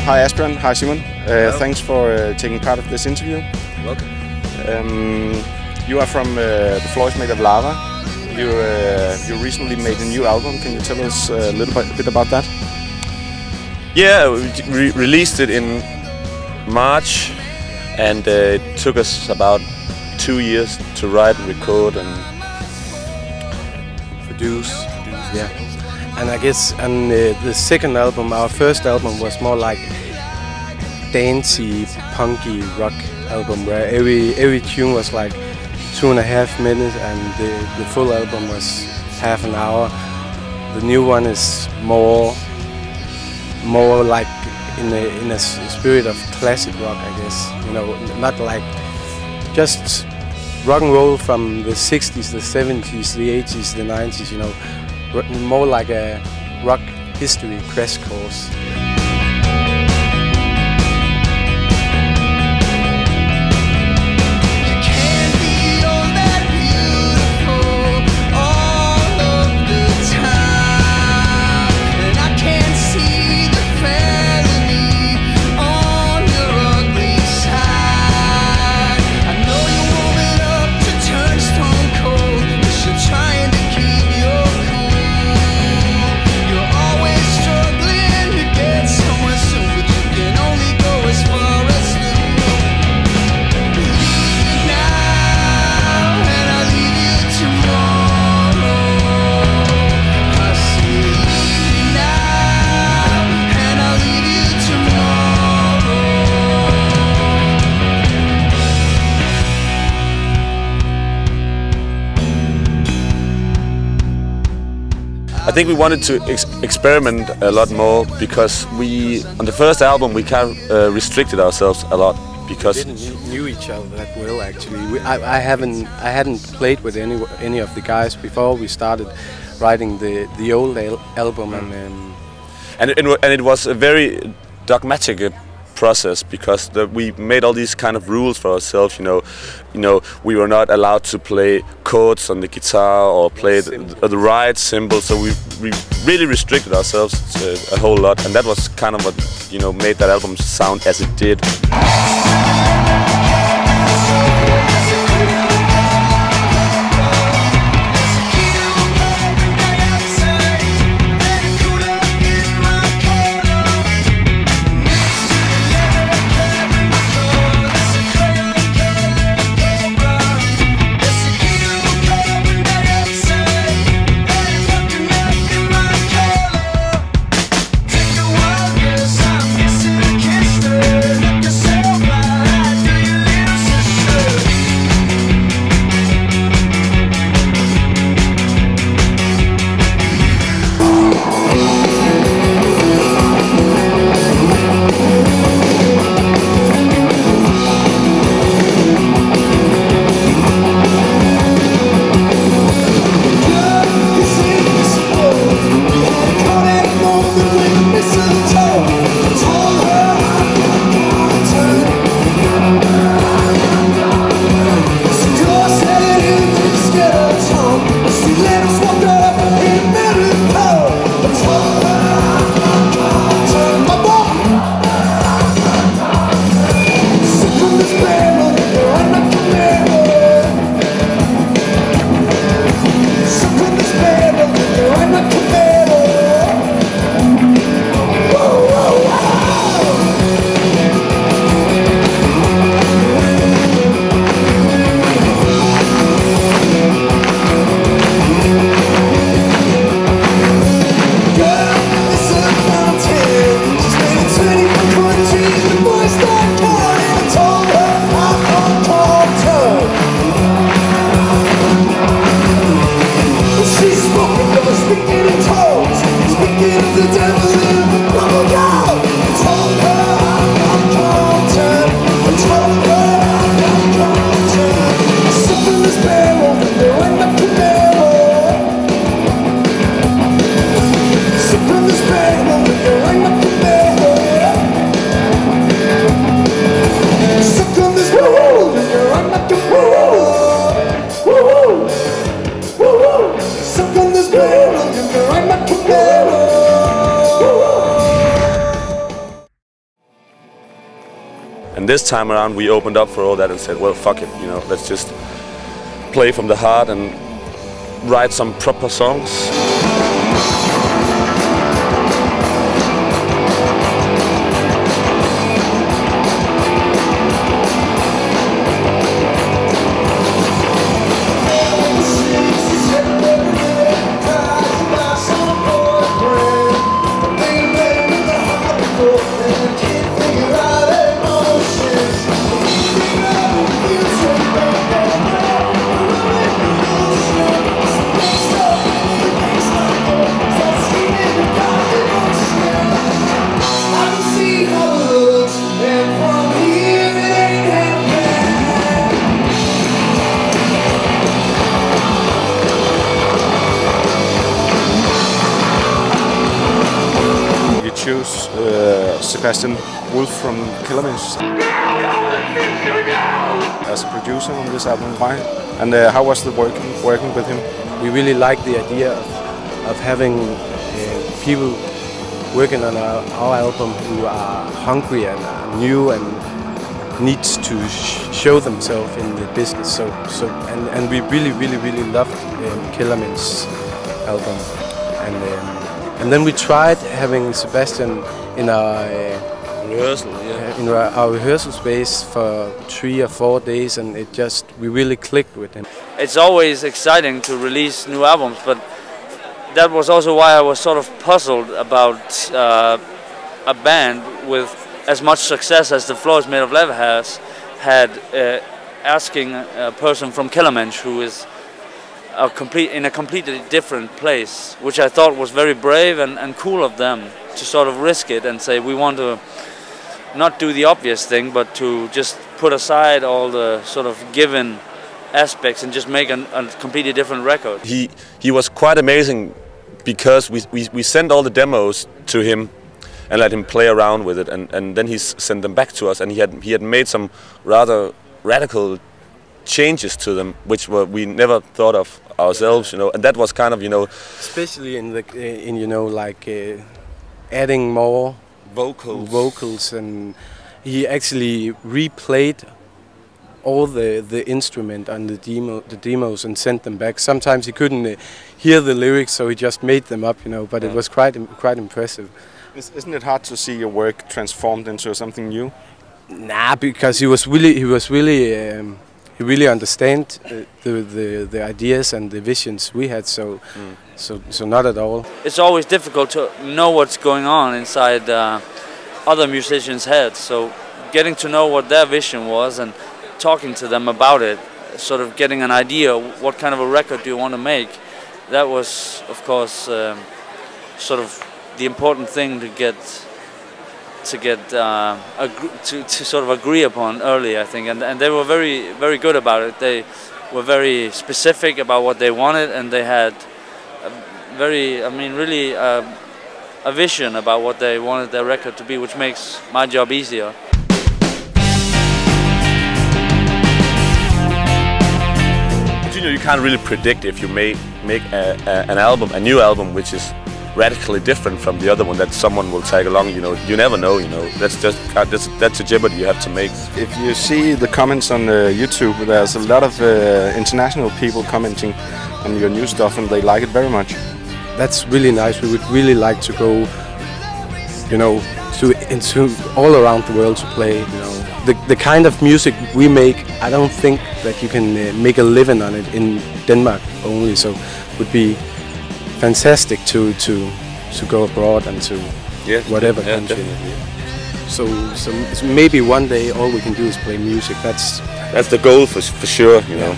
Hi Asbjørn, hi Simon. Thanks for taking part of this interview. Welcome. You are from the Floor is Made of Lava. You recently made a new album. Can you tell us a little bit about that? Yeah, we released it in March, and it took us about 2 years to write and record and produce. Yeah. And I guess on the second album, our first album was more like dancey, punky rock album, where every tune was like 2.5 minutes, and the full album was half an hour. The new one is more like in a spirit of classic rock, I guess. You know, not like just rock and roll from the 60s, the 70s, the 80s, the 90s. You know, more like a rock history crash course. I think we wanted to experiment a lot more, because on the first album we kind of restricted ourselves a lot, because we didn't knew each other that well actually. I hadn't played with any of the guys before we started writing the old album, and it was a very dogmatic process, because we made all these kind of rules for ourselves. You know, we were not allowed to play chords on the guitar or play the right cymbal. So we really restricted ourselves a whole lot, and that was kind of what made that album sound as it did. Myself this time around we opened up for all that and said, well, fuck it, you know, let's just play from the heart and write some proper songs. Choose Sebastian Wolf from Killerminch as a producer on this album. Why? And how was the working with him? We really like the idea of having people working on our album who are hungry and are new and needs to show themselves in the business. And we really loved Killerminch's album. And then we tried having Sebastian in our rehearsal space for 3 or 4 days, and we really clicked with him. It's always exciting to release new albums, but that was also why I was sort of puzzled about a band with as much success as The Floor Is Made of Lava has had, asking a person from Killerminch who is in a completely different place, which I thought was very brave and cool of them to sort of risk it and say we want to not do the obvious thing, but to just put aside all the sort of given aspects and just make a completely different record. He was quite amazing because we sent all the demos to him and let him play around with it, and then he sent them back to us, and he had made some rather radical changes to them, which we never thought of ourselves, you know, and that was kind of, you know, especially in you know, like adding more vocals, and he actually replayed all the instrument on the demos and sent them back. Sometimes he couldn't hear the lyrics, so he just made them up, you know, but it was quite impressive. Isn't it hard to see your work transformed into something new? Nah, because he really understand the ideas and the visions we had, so not at all. It's always difficult to know what's going on inside other musicians' heads, so getting to know what their vision was and talking to them about it, sort of getting an idea what kind of a record do you want to make, that was of course sort of the important thing to sort of agree upon early, I think, and they were very good about it. They were very specific about what they wanted, and they had really a vision about what they wanted their record to be, which makes my job easier. But, you know, you can't really predict if you make a new album which is radically different from the other one that someone will tag along. You know, you never know. You know, that's a jeopardy you have to make. If you see the comments on YouTube, there's a lot of international people commenting on your new stuff, and they like it very much. That's really nice. We would really like to go, you know, into all around the world to play. You know, the kind of music we make, I don't think that you can make a living on it in Denmark only. So it would be fantastic to go abroad and to whatever country. So maybe one day all we can do is play music. That's the goal for sure, you know.